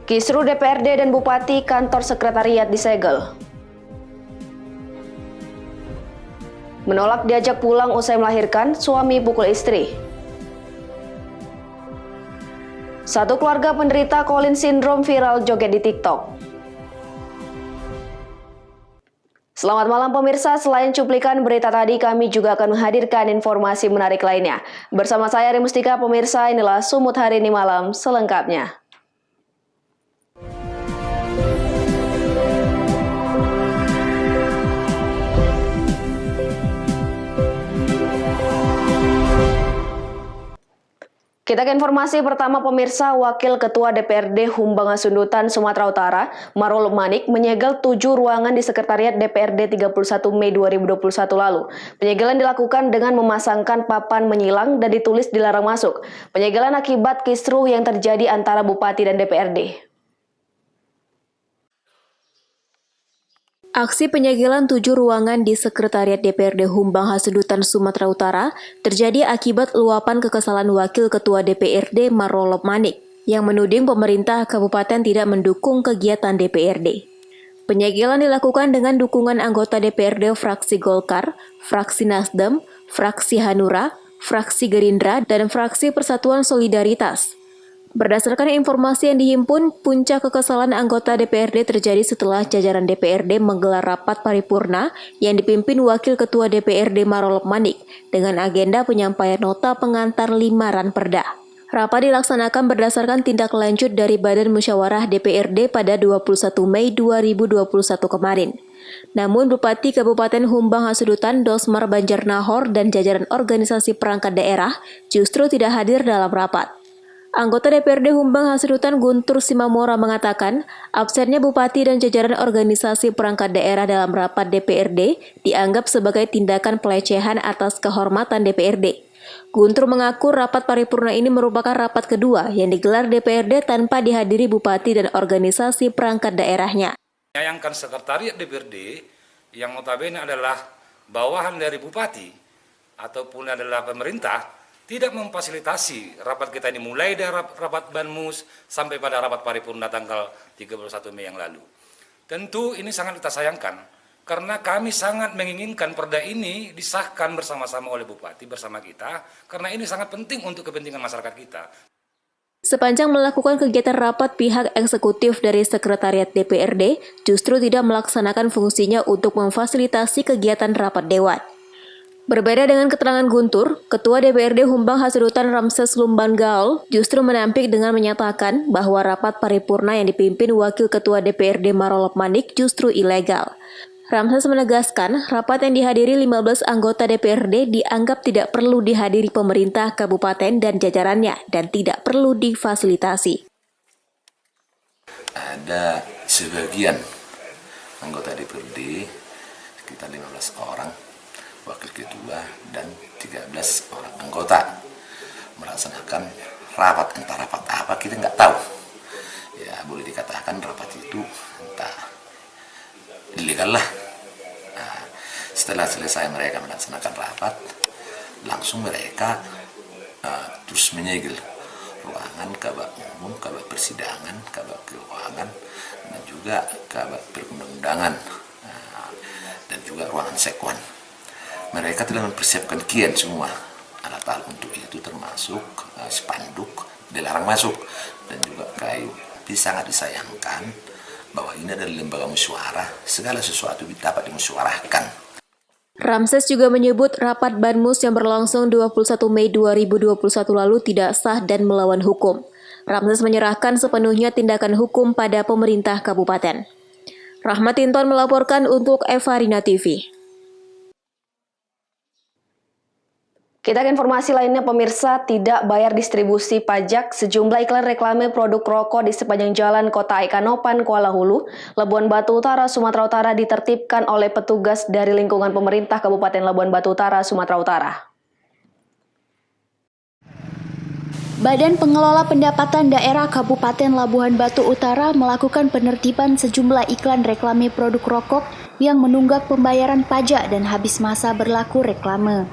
Kisruh DPRD dan Bupati kantor sekretariat disegel. Menolak diajak pulang usai melahirkan, suami pukul istri. Satu keluarga penderita Collins Syndrome viral joget di TikTok. Selamat malam pemirsa, selain cuplikan berita tadi kami juga akan menghadirkan informasi menarik lainnya. Bersama saya Rimustika, pemirsa, inilah Sumut Hari Ini Malam selengkapnya. Kita ke informasi pertama pemirsa, Wakil Ketua DPRD Humbang Hasundutan, Sumatera Utara, Marul Manik, menyegel 7 ruangan di Sekretariat DPRD 31 Mei 2021 lalu. Penyegelan dilakukan dengan memasangkan papan menyilang dan ditulis dilarang masuk. Penyegelan akibat kisruh yang terjadi antara Bupati dan DPRD. Aksi penyegelan 7 ruangan di Sekretariat DPRD Humbang Hasundutan, Sumatera Utara terjadi akibat luapan kekesalan Wakil Ketua DPRD Marul Manik yang menuding pemerintah kabupaten tidak mendukung kegiatan DPRD. Penyegelan dilakukan dengan dukungan anggota DPRD fraksi Golkar, fraksi Nasdem, fraksi Hanura, fraksi Gerindra, dan fraksi Persatuan Solidaritas. Berdasarkan informasi yang dihimpun, puncak kekesalan anggota DPRD terjadi setelah jajaran DPRD menggelar rapat paripurna yang dipimpin Wakil Ketua DPRD Marul Manik dengan agenda penyampaian nota pengantar 5 ranperda. Rapat dilaksanakan berdasarkan tindak lanjut dari Badan Musyawarah DPRD pada 21 Mei 2021 kemarin. Namun Bupati Kabupaten Humbang Hasundutan Dosmar Banjarnahor dan jajaran organisasi perangkat daerah justru tidak hadir dalam rapat. Anggota DPRD Humbang Hasundutan Guntur Simamora mengatakan, absennya Bupati dan jajaran organisasi perangkat daerah dalam rapat DPRD dianggap sebagai tindakan pelecehan atas kehormatan DPRD. Guntur mengaku rapat paripurna ini merupakan rapat kedua yang digelar DPRD tanpa dihadiri Bupati dan organisasi perangkat daerahnya. Menyayangkan sekretariat DPRD yang notabene adalah bawahan dari Bupati ataupun adalah pemerintah tidak memfasilitasi rapat kita ini mulai dari rapat Banmus sampai pada rapat paripurna tanggal 31 Mei yang lalu. Tentu ini sangat kita sayangkan karena kami sangat menginginkan perda ini disahkan bersama-sama oleh Bupati bersama kita karena ini sangat penting untuk kepentingan masyarakat kita. Sepanjang melakukan kegiatan rapat, pihak eksekutif dari Sekretariat DPRD justru tidak melaksanakan fungsinya untuk memfasilitasi kegiatan rapat dewan. Berbeda dengan keterangan Guntur, Ketua DPRD Humbang Hasundutan Ramses Lumban Gaul justru menampik dengan menyatakan bahwa rapat paripurna yang dipimpin Wakil Ketua DPRD Marul Manik justru ilegal. Ramses menegaskan, rapat yang dihadiri 15 anggota DPRD dianggap tidak perlu dihadiri pemerintah kabupaten dan jajarannya dan tidak perlu difasilitasi. Ada sebagian anggota DPRD, sekitar 15 orang, wakil ketua dan 13 orang anggota melaksanakan rapat. Entah rapat apa kita nggak tahu. Ya boleh dikatakan rapat itu entah ilegal lah. Nah, setelah selesai mereka melaksanakan rapat, langsung mereka terus menyegel ruangan Kabak Umum, Kabak Persidangan, Kabak Keuangan, dan juga Kabak Perundang-undangan, dan juga ruangan Sekwan. Mereka telah mempersiapkan kian semua alat-alat untuk itu, termasuk spanduk dilarang masuk dan juga kayu. Tapi sangat disayangkan bahwa ini adalah lembaga musyawarah, segala sesuatu dapat dimusyawarahkan. Ramses juga menyebut rapat Banmus yang berlangsung 21 Mei 2021 lalu tidak sah dan melawan hukum. Ramses menyerahkan sepenuhnya tindakan hukum pada pemerintah kabupaten. Rahmat Tinton melaporkan untuk Evarina TV. Kita ke informasi lainnya pemirsa, tidak bayar distribusi pajak sejumlah iklan reklame produk rokok di sepanjang jalan Kota Aikanopan, Kuala Hulu, Labuan Batu Utara, Sumatera Utara ditertibkan oleh petugas dari lingkungan pemerintah Kabupaten Labuan Batu Utara, Sumatera Utara. Badan Pengelola Pendapatan Daerah Kabupaten Labuhan Batu Utara melakukan penertiban sejumlah iklan reklame produk rokok yang menunggak pembayaran pajak dan habis masa berlaku reklame.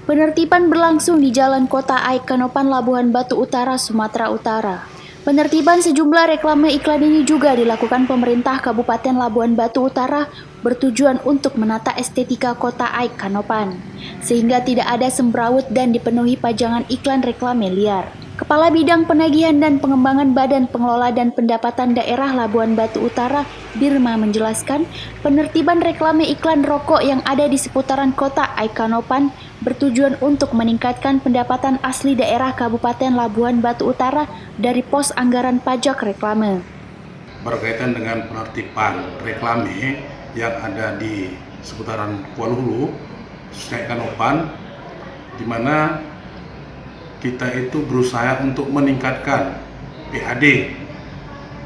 Penertiban berlangsung di Jalan Kota Aikanopan, Labuhan Batu Utara, Sumatera Utara. Penertiban sejumlah reklame iklan ini juga dilakukan pemerintah Kabupaten Labuhan Batu Utara bertujuan untuk menata estetika kota Aik Kanopan, sehingga tidak ada semrawut dan dipenuhi pajangan iklan reklame liar. Kepala Bidang Penagihan dan Pengembangan Badan Pengelola dan Pendapatan Daerah Labuhan Batu Utara, Birma menjelaskan, penertiban reklame iklan rokok yang ada di seputaran kota Aik Kanopan bertujuan untuk meningkatkan pendapatan asli daerah Kabupaten Labuhan Batu Utara dari pos anggaran pajak reklame. Berkaitan dengan penertiban reklame yang ada di seputaran Kuala Hulu, Aik Kanopan, di mana kita itu berusaha untuk meningkatkan PAD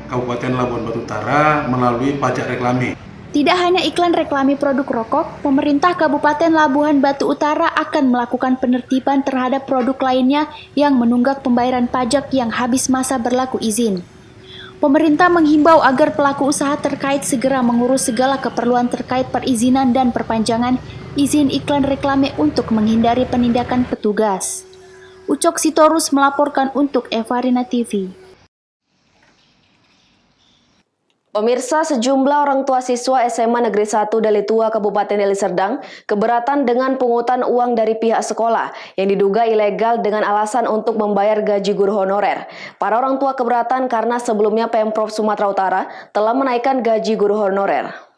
Kabupaten Labuhan Batu Utara melalui pajak reklame. Tidak hanya iklan reklame produk rokok, pemerintah Kabupaten Labuhan Batu Utara akan melakukan penertiban terhadap produk lainnya yang menunggak pembayaran pajak yang habis masa berlaku izin. Pemerintah menghimbau agar pelaku usaha terkait segera mengurus segala keperluan terkait perizinan dan perpanjangan izin iklan reklame untuk menghindari penindakan petugas. Ucok Sitorus melaporkan untuk Evarina TV. Pemirsa, sejumlah orang tua siswa SMA Negeri 1 Deli Tua Kabupaten Deli Serdang keberatan dengan pungutan uang dari pihak sekolah yang diduga ilegal dengan alasan untuk membayar gaji guru honorer. Para orang tua keberatan karena sebelumnya Pemprov Sumatera Utara telah menaikkan gaji guru honorer.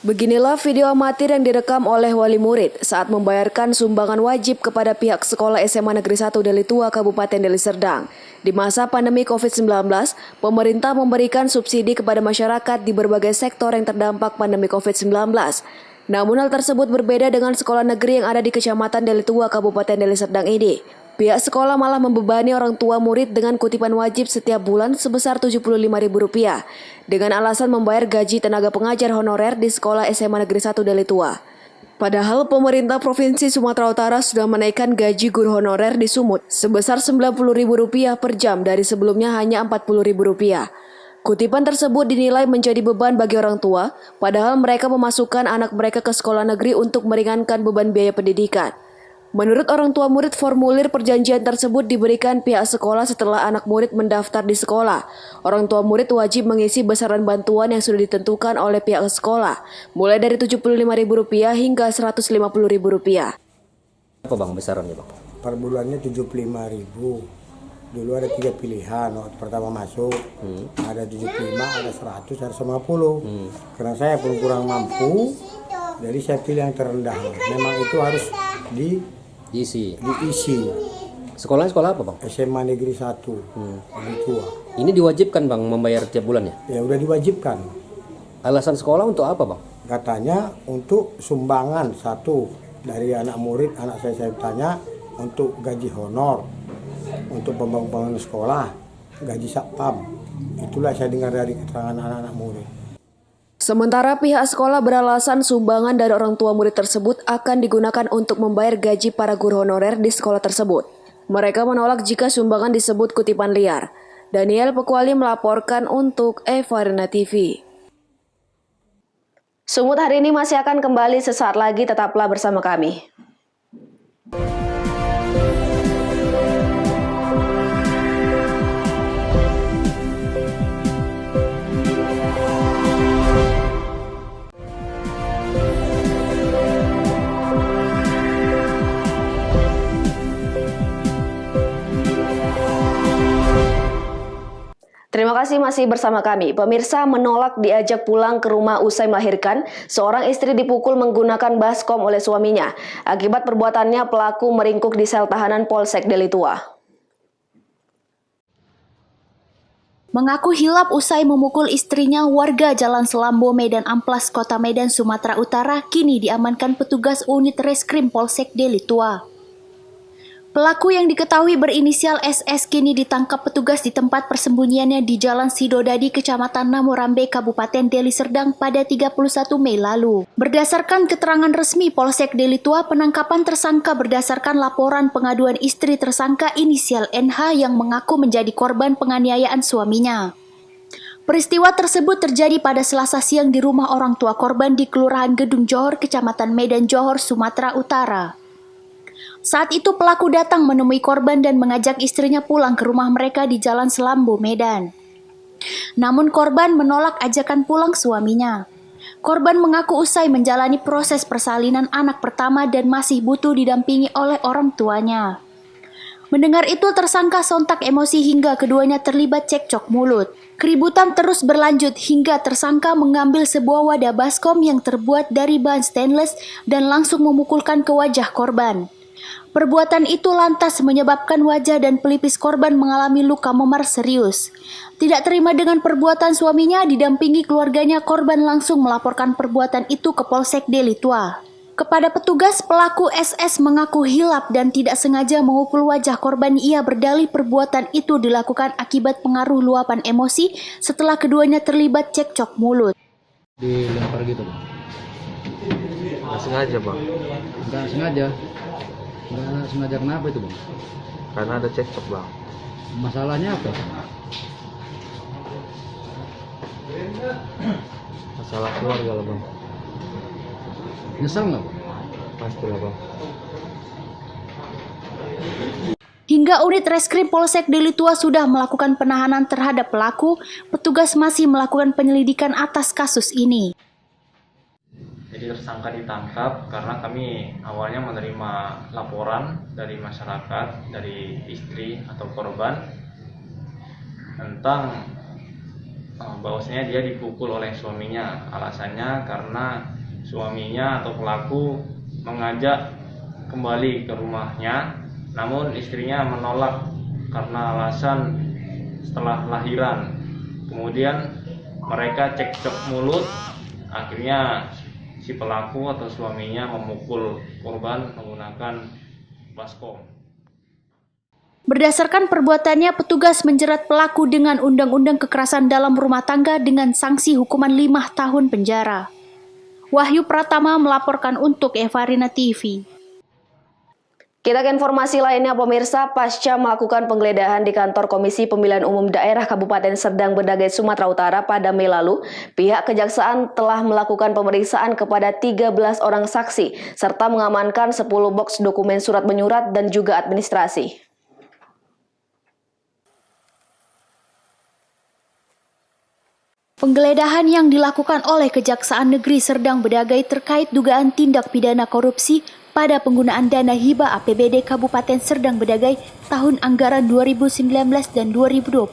Beginilah video amatir yang direkam oleh wali murid saat membayarkan sumbangan wajib kepada pihak sekolah SMA Negeri 1 Deli Tua Kabupaten Deli Serdang. Di masa pandemi COVID-19, pemerintah memberikan subsidi kepada masyarakat di berbagai sektor yang terdampak pandemi COVID-19. Namun hal tersebut berbeda dengan sekolah negeri yang ada di Kecamatan Deli Tua Kabupaten Deli Serdang ini. Pihak sekolah malah membebani orang tua murid dengan kutipan wajib setiap bulan sebesar Rp75.000 dengan alasan membayar gaji tenaga pengajar honorer di sekolah SMA Negeri 1 Deli Tua. Padahal pemerintah Provinsi Sumatera Utara sudah menaikkan gaji guru honorer di Sumut sebesar Rp90.000 per jam dari sebelumnya hanya Rp40.000. Kutipan tersebut dinilai menjadi beban bagi orang tua, padahal mereka memasukkan anak mereka ke sekolah negeri untuk meringankan beban biaya pendidikan. Menurut orang tua murid, formulir perjanjian tersebut diberikan pihak sekolah setelah anak murid mendaftar di sekolah. Orang tua murid wajib mengisi besaran bantuan yang sudah ditentukan oleh pihak sekolah, mulai dari Rp75.000 hingga Rp150.000. Apa bang besarannya bang? Per bulannya 75.000. Dulu ada 3 pilihan, waktu pertama masuk ada 75, ada 100, ada 150. Karena saya pun kurang mampu, jadi saya pilih yang terendah. Memang itu harus diisi. Sekolahnya sekolah apa bang? SMA Negeri 1, Deli Tua. Ini diwajibkan bang membayar tiap bulannya? Ya udah diwajibkan. Alasan sekolah untuk apa bang? Katanya untuk sumbangan satu dari anak murid, anak saya tanya untuk gaji honor, untuk pembangunan sekolah, gaji satpam. Itulah saya dengar dari keterangan anak-anak murid. Sementara pihak sekolah beralasan sumbangan dari orang tua murid tersebut akan digunakan untuk membayar gaji para guru honorer di sekolah tersebut. Mereka menolak jika sumbangan disebut kutipan liar. Daniel Pekwali melaporkan untuk Evarina TV. Sumut hari ini masih akan kembali sesaat lagi, tetaplah bersama kami. Terima kasih masih bersama kami. Pemirsa, menolak diajak pulang ke rumah usai melahirkan, seorang istri dipukul menggunakan baskom oleh suaminya. Akibat perbuatannya, pelaku meringkuk di sel tahanan Polsek Deli Tua. Mengaku hilap usai memukul istrinya, warga Jalan Selambo, Medan Amplas, Kota Medan, Sumatera Utara, kini diamankan petugas unit reskrim Polsek Deli Tua. Pelaku yang diketahui berinisial SS kini ditangkap petugas di tempat persembunyiannya di Jalan Sidodadi, Kecamatan Namorambe, Kabupaten Deli Serdang pada 31 Mei lalu. Berdasarkan keterangan resmi Polsek Deli Tua, penangkapan tersangka berdasarkan laporan pengaduan istri tersangka inisial NH yang mengaku menjadi korban penganiayaan suaminya. Peristiwa tersebut terjadi pada Selasa siang di rumah orang tua korban di Kelurahan Gedung Johor, Kecamatan Medan Johor, Sumatera Utara. Saat itu pelaku datang menemui korban dan mengajak istrinya pulang ke rumah mereka di Jalan Selambo, Medan. Namun korban menolak ajakan pulang suaminya. Korban mengaku usai menjalani proses persalinan anak pertama dan masih butuh didampingi oleh orang tuanya. Mendengar itu tersangka sontak emosi hingga keduanya terlibat cekcok mulut. Keributan terus berlanjut hingga tersangka mengambil sebuah wadah baskom yang terbuat dari bahan stainless dan langsung memukulkan ke wajah korban. Perbuatan itu lantas menyebabkan wajah dan pelipis korban mengalami luka memar serius. Tidak terima dengan perbuatan suaminya, didampingi keluarganya, korban langsung melaporkan perbuatan itu ke Polsek Deli Tua. Kepada petugas, pelaku SS mengaku hilap dan tidak sengaja memukul wajah korban. Ia berdalih perbuatan itu dilakukan akibat pengaruh luapan emosi setelah keduanya terlibat cekcok mulut. Dilempar gitu, Bang? Nggak sengaja, Bang. Nggak sengaja? Nggak sengaja kenapa itu, Bang? Karena ada cekcok, Bang. Masalahnya apa? Masalah keluarga lah, Bang. Nyesel nggak, Bang? Pastilah, Bang. Hingga unit reskrim Polsek Deli Tua sudah melakukan penahanan terhadap pelaku, petugas masih melakukan penyelidikan atas kasus ini. Jadi tersangka ditangkap karena kami awalnya menerima laporan dari masyarakat, dari istri atau korban tentang bahwasanya dia dipukul oleh suaminya. Alasannya karena suaminya atau pelaku mengajak kembali ke rumahnya, namun istrinya menolak karena alasan setelah lahiran. Kemudian mereka cekcok mulut, akhirnya si pelaku atau suaminya memukul korban menggunakan baskom. Berdasarkan perbuatannya, petugas menjerat pelaku dengan Undang-Undang Kekerasan dalam Rumah Tangga dengan sanksi hukuman 5 tahun penjara. Wahyu Pratama melaporkan untuk Evarina TV. Kita ke informasi lainnya, pemirsa. Pasca melakukan penggeledahan di kantor Komisi Pemilihan Umum Daerah Kabupaten Serdang Bedagai, Sumatera Utara pada Mei lalu, pihak kejaksaan telah melakukan pemeriksaan kepada 13 orang saksi, serta mengamankan 10 box dokumen surat menyurat dan juga administrasi. Penggeledahan yang dilakukan oleh Kejaksaan Negeri Serdang Bedagai terkait dugaan tindak pidana korupsi pada penggunaan dana hibah APBD Kabupaten Serdang Bedagai tahun anggaran 2019 dan 2020.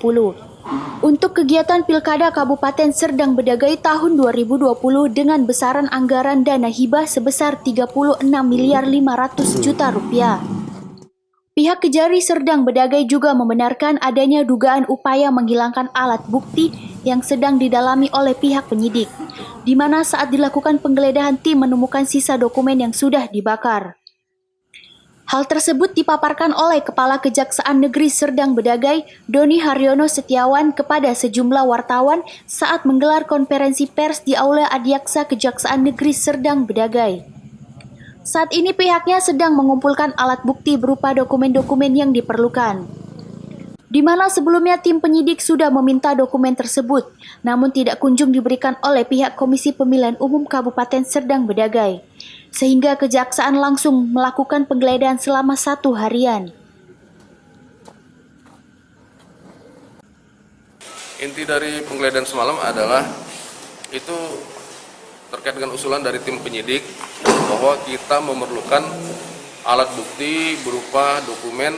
Untuk kegiatan Pilkada Kabupaten Serdang Bedagai tahun 2020 dengan besaran anggaran dana hibah sebesar 36 miliar 500 juta rupiah. Pihak Kejari Serdang Bedagai juga membenarkan adanya dugaan upaya menghilangkan alat bukti yang sedang didalami oleh pihak penyidik, di mana saat dilakukan penggeledahan tim menemukan sisa dokumen yang sudah dibakar. Hal tersebut dipaparkan oleh Kepala Kejaksaan Negeri Serdang Bedagai, Doni Haryono Setiawan, kepada sejumlah wartawan saat menggelar konferensi pers di Aula Adiaksa Kejaksaan Negeri Serdang Bedagai. Saat ini pihaknya sedang mengumpulkan alat bukti berupa dokumen-dokumen yang diperlukan. Di mana sebelumnya tim penyidik sudah meminta dokumen tersebut, namun tidak kunjung diberikan oleh pihak Komisi Pemilihan Umum Kabupaten Serdang Bedagai, sehingga Kejaksaan langsung melakukan penggeledahan selama 1 harian. Inti dari penggeledahan semalam adalah itu terkait dengan usulan dari tim penyidik bahwa kita memerlukan alat bukti berupa dokumen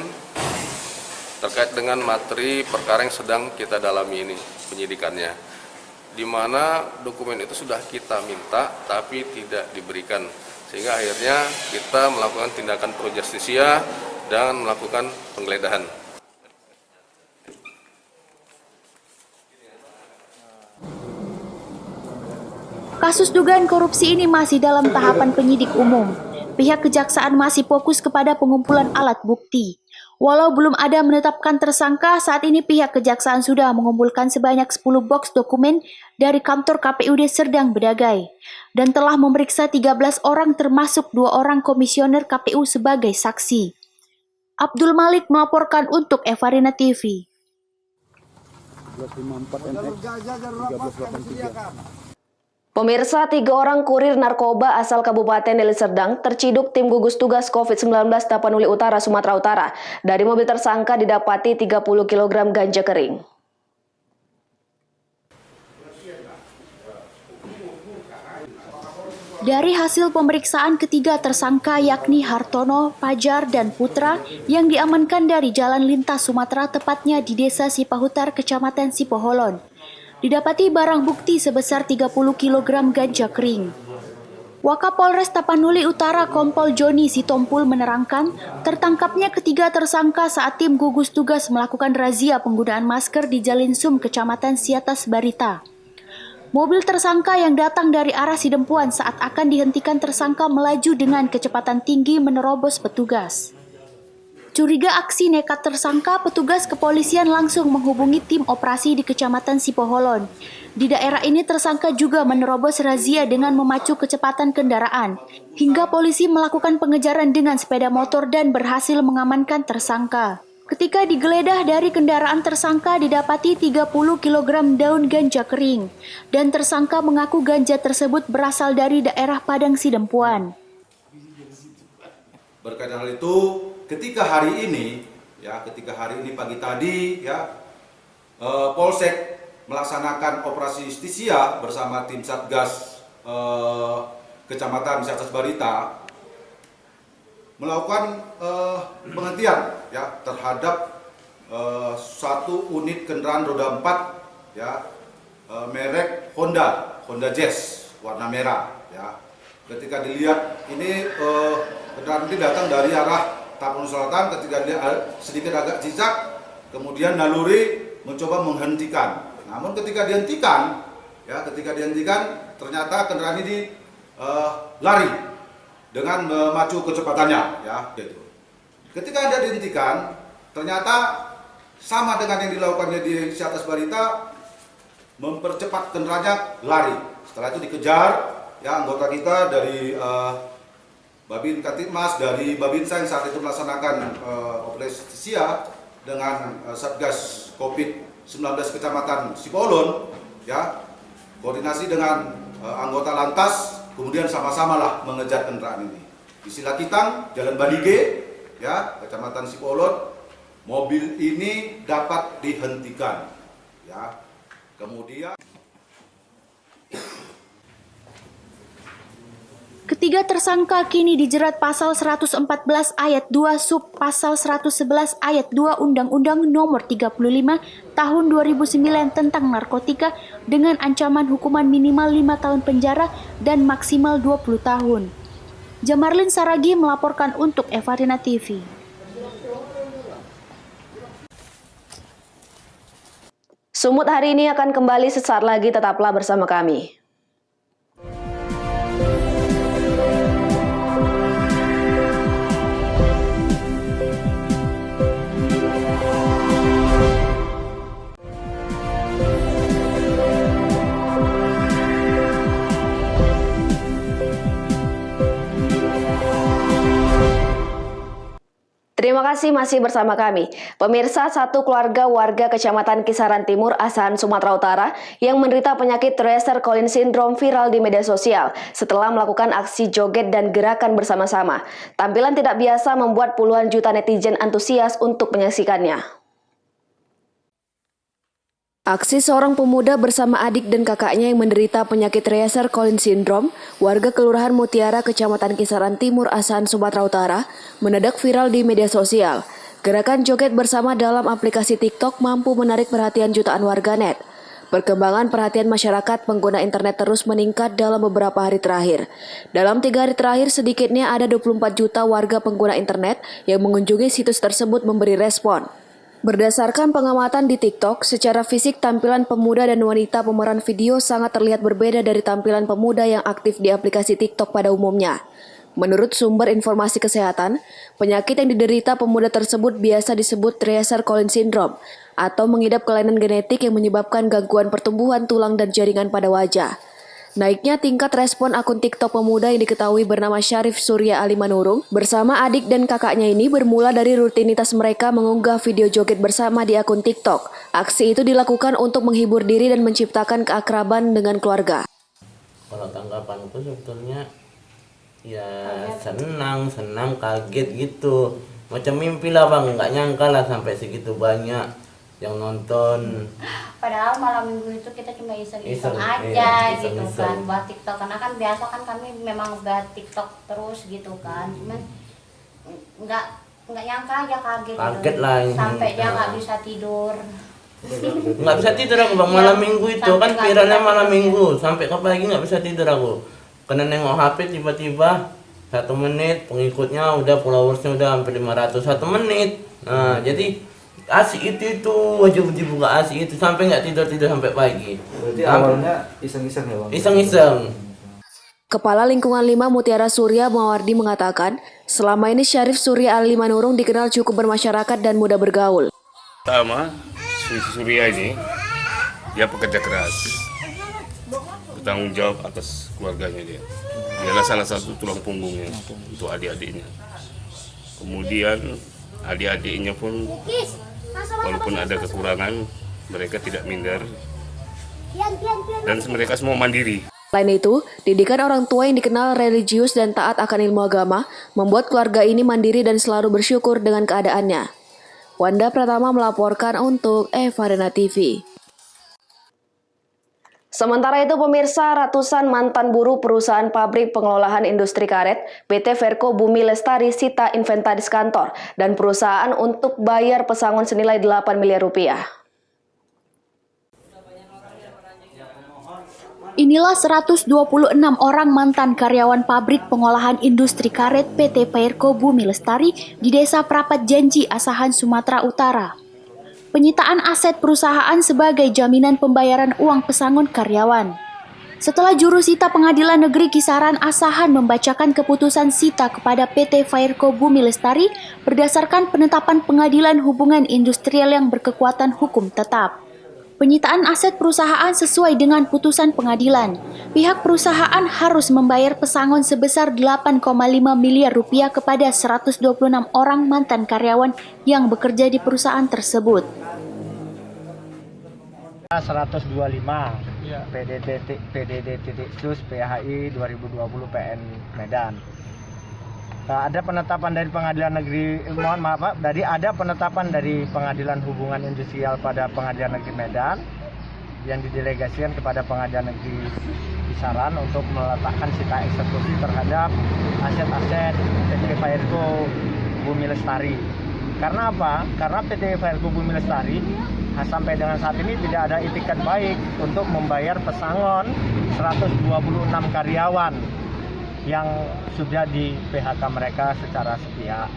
terkait dengan materi perkara yang sedang kita dalami ini penyidikannya, di mana dokumen itu sudah kita minta tapi tidak diberikan, sehingga akhirnya kita melakukan tindakan pro justisia dan melakukan penggeledahan. Kasus dugaan korupsi ini masih dalam tahapan penyidik umum. Pihak Kejaksaan masih fokus kepada pengumpulan alat bukti. Walau belum ada menetapkan tersangka, saat ini pihak Kejaksaan sudah mengumpulkan sebanyak 10 box dokumen dari kantor KPUD Serdang Bedagai dan telah memeriksa 13 orang termasuk 2 orang komisioner KPU sebagai saksi. Abdul Malik melaporkan untuk Evarina TV. 1354 NX 1383. Pemirsa, 3 orang kurir narkoba asal Kabupaten Deli Serdang terciduk tim gugus tugas COVID-19 Tapanuli Utara, Sumatera Utara. Dari mobil tersangka didapati 30 kg ganja kering. Dari hasil pemeriksaan ketiga tersangka yakni Hartono, Pajar, dan Putra yang diamankan dari jalan lintas Sumatera tepatnya di Desa Sipahutar, Kecamatan Sipoholon. Didapati barang bukti sebesar 30 kg ganja kering. Wakapolres Tapanuli Utara Kompol Joni Sitompul menerangkan, tertangkapnya ketiga tersangka saat tim gugus tugas melakukan razia penggunaan masker di Jalinsum, Kecamatan Siatas Barita. Mobil tersangka yang datang dari arah Sidempuan saat akan dihentikan tersangka melaju dengan kecepatan tinggi menerobos petugas. Curiga aksi nekat tersangka, petugas kepolisian langsung menghubungi tim operasi di Kecamatan Sipoholon. Di daerah ini tersangka juga menerobos razia dengan memacu kecepatan kendaraan, hingga polisi melakukan pengejaran dengan sepeda motor dan berhasil mengamankan tersangka. Ketika digeledah dari kendaraan tersangka didapati 30 kg daun ganja kering, dan tersangka mengaku ganja tersebut berasal dari daerah Padang Sidempuan. Berkaitan hal itu, ketika hari ini pagi tadi Polsek melaksanakan operasi justisia bersama tim Satgas Kecamatan Siatas Barita melakukan penghentian terhadap satu unit kendaraan roda 4 merek Honda Jazz warna merah. Ketika dilihat ini kendaraan ini datang dari arah Tapanuli Selatan, ketika dia sedikit agak cicak, kemudian naluri mencoba menghentikan. Namun ketika dihentikan, ternyata kendaraan ini lari dengan memacu kecepatannya. Ketika dia dihentikan, ternyata sama dengan yang dilakukannya di Siatas Barita, mempercepat kendaraannya lari. Setelah itu dikejar, anggota kita dari Babin Kantipmas, dari Babinsa yang saat itu melaksanakan operasi justisia dengan Satgas COVID-19 Kecamatan Sipoholon, koordinasi dengan anggota lantas, kemudian sama-samalah mengejar kendaraan ini. Di Silakitang, Jalan Badige, Kecamatan Sipoholon, mobil ini dapat dihentikan. Kemudian ketiga tersangka kini dijerat pasal 114 ayat 2 sub pasal 111 ayat 2 Undang-Undang Nomor 35 Tahun 2009 tentang narkotika dengan ancaman hukuman minimal 5 tahun penjara dan maksimal 20 tahun. Jamarlin Saragi melaporkan untuk Evarina TV. Sumut hari ini akan kembali sesaat lagi, tetaplah bersama kami. Terima kasih masih bersama kami. Pemirsa, satu keluarga warga Kecamatan Kisaran Timur, Asahan, Sumatera Utara yang menderita penyakit Treacer Collins Syndrome viral di media sosial setelah melakukan aksi joget dan gerakan bersama-sama. Tampilan tidak biasa membuat puluhan juta netizen antusias untuk menyaksikannya. Aksi seorang pemuda bersama adik dan kakaknya yang menderita penyakit Treacer Collins Syndrome, warga Kelurahan Mutiara, Kecamatan Kisaran Timur, Asahan, Sumatera Utara, mendadak viral di media sosial. Gerakan joget bersama dalam aplikasi TikTok mampu menarik perhatian jutaan warganet. Perkembangan perhatian masyarakat pengguna internet terus meningkat dalam beberapa hari terakhir. Dalam 3 hari terakhir, sedikitnya ada 24 juta warga pengguna internet yang mengunjungi situs tersebut memberi respon. Berdasarkan pengamatan di TikTok, secara fisik tampilan pemuda dan wanita pemeran video sangat terlihat berbeda dari tampilan pemuda yang aktif di aplikasi TikTok pada umumnya. Menurut sumber informasi kesehatan, penyakit yang diderita pemuda tersebut biasa disebut Treacer Collins Syndrome atau mengidap kelainan genetik yang menyebabkan gangguan pertumbuhan tulang dan jaringan pada wajah. Naiknya tingkat respon akun TikTok pemuda yang diketahui bernama Syarif Surya Ali Manurung bersama adik dan kakaknya ini bermula dari rutinitas mereka mengunggah video joget bersama di akun TikTok. Aksi itu dilakukan untuk menghibur diri dan menciptakan keakraban dengan keluarga. Kalau tanggapanku sebetulnya ya senang kaget gitu, macam mimpi lah bang, nggak nyangka lah sampai segitu banyak yang nonton. Padahal malam minggu itu kita cuma iseng-iseng aja iya, gitu kan buat TikTok, karena kan biasa kan kami memang buat TikTok terus gitu kan, cuman nggak nyangka aja kaget gitu. Lah sampai dia nggak bisa tidur. Nggak bisa tidur aku bang, malam minggu itu kan viralnya malam minggu, sampai ke pagi nggak bisa tidur aku. Kena nengok HP tiba-tiba 1 menit pengikutnya udah, followersnya udah hampir 500 1 menit. Nah jadi asik itu wajib dibuka, asik itu sampai nggak tidur sampai pagi. Berarti awalnya iseng-iseng ya bang? Iseng-iseng. Kepala Lingkungan 5 Mutiara Surya Mawardi mengatakan, selama ini Syarif Surya Ali Manurung dikenal cukup bermasyarakat dan mudah bergaul. Pertama, Surya ini dia pekerja keras, bertanggung jawab atas keluarganya dia. Dialah salah satu tulang punggungnya untuk adik-adiknya. Kemudian adik-adiknya pun walaupun ada kekurangan, mereka tidak minder dan mereka semua mandiri. Selain itu, didikan orang tua yang dikenal religius dan taat akan ilmu agama membuat keluarga ini mandiri dan selalu bersyukur dengan keadaannya. Wanda Pratama melaporkan untuk Evarena TV. Sementara itu pemirsa, ratusan mantan buruh perusahaan pabrik pengelolaan industri karet PT Verco Bumi Lestari sita inventaris kantor dan perusahaan untuk bayar pesangon senilai 8 miliar rupiah. Inilah 126 orang mantan karyawan pabrik pengolahan industri karet PT Verco Bumi Lestari di Desa Prapat Janji, Asahan, Sumatera Utara. Penyitaan aset perusahaan sebagai jaminan pembayaran uang pesangon karyawan. Setelah juru sita Pengadilan Negeri Kisaran Asahan membacakan keputusan sita kepada PT Verco Bumi Lestari berdasarkan penetapan Pengadilan Hubungan Industrial yang berkekuatan hukum tetap. Penyitaan aset perusahaan sesuai dengan putusan pengadilan. Pihak perusahaan harus membayar pesangon sebesar 8,5 miliar rupiah kepada 126 orang mantan karyawan yang bekerja di perusahaan tersebut. 125 PDD-SUS PHI 2020 PN Medan. Ada penetapan dari Pengadilan Negeri, mohon maaf Pak, tadi ada penetapan dari Pengadilan Hubungan Industrial pada Pengadilan Negeri Medan yang didelegasikan kepada Pengadilan Negeri Kisaran untuk meletakkan sita eksekusi terhadap aset-aset PT Verco Bumi Lestari. Karena apa? Karena PT Verco Bumi Lestari sampai dengan saat ini tidak ada itikat baik untuk membayar pesangon 126 karyawan yang sudah di PHK mereka secara sepihak.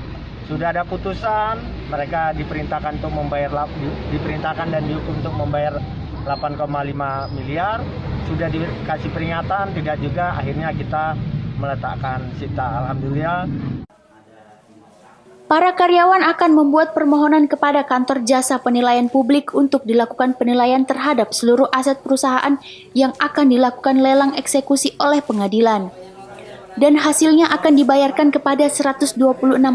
Sudah ada putusan, mereka diperintahkan untuk membayar, diperintahkan dan dihukum untuk membayar 8,5 miliar. Sudah dikasih peringatan, tidak juga, akhirnya kita meletakkan sita. Alhamdulillah. Para karyawan akan membuat permohonan kepada kantor jasa penilaian publik untuk dilakukan penilaian terhadap seluruh aset perusahaan yang akan dilakukan lelang eksekusi oleh pengadilan. Dan hasilnya akan dibayarkan kepada 126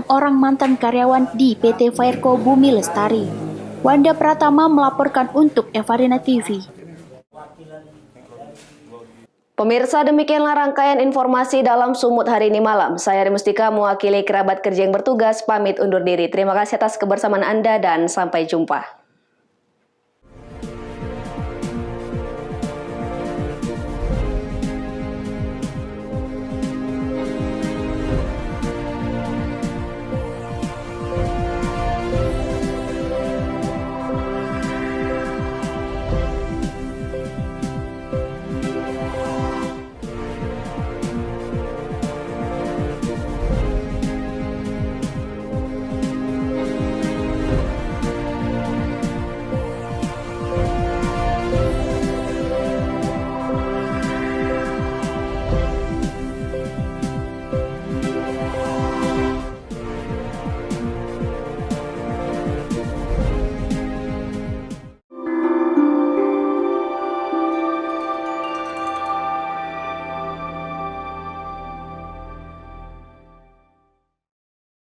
orang mantan karyawan di PT Verco Bumi Lestari. Wanda Pratama melaporkan untuk Evarena TV. Pemirsa, demikianlah rangkaian informasi dalam Sumut hari ini malam. Saya Rimustika mewakili kerabat kerja yang bertugas, pamit undur diri. Terima kasih atas kebersamaan Anda dan sampai jumpa.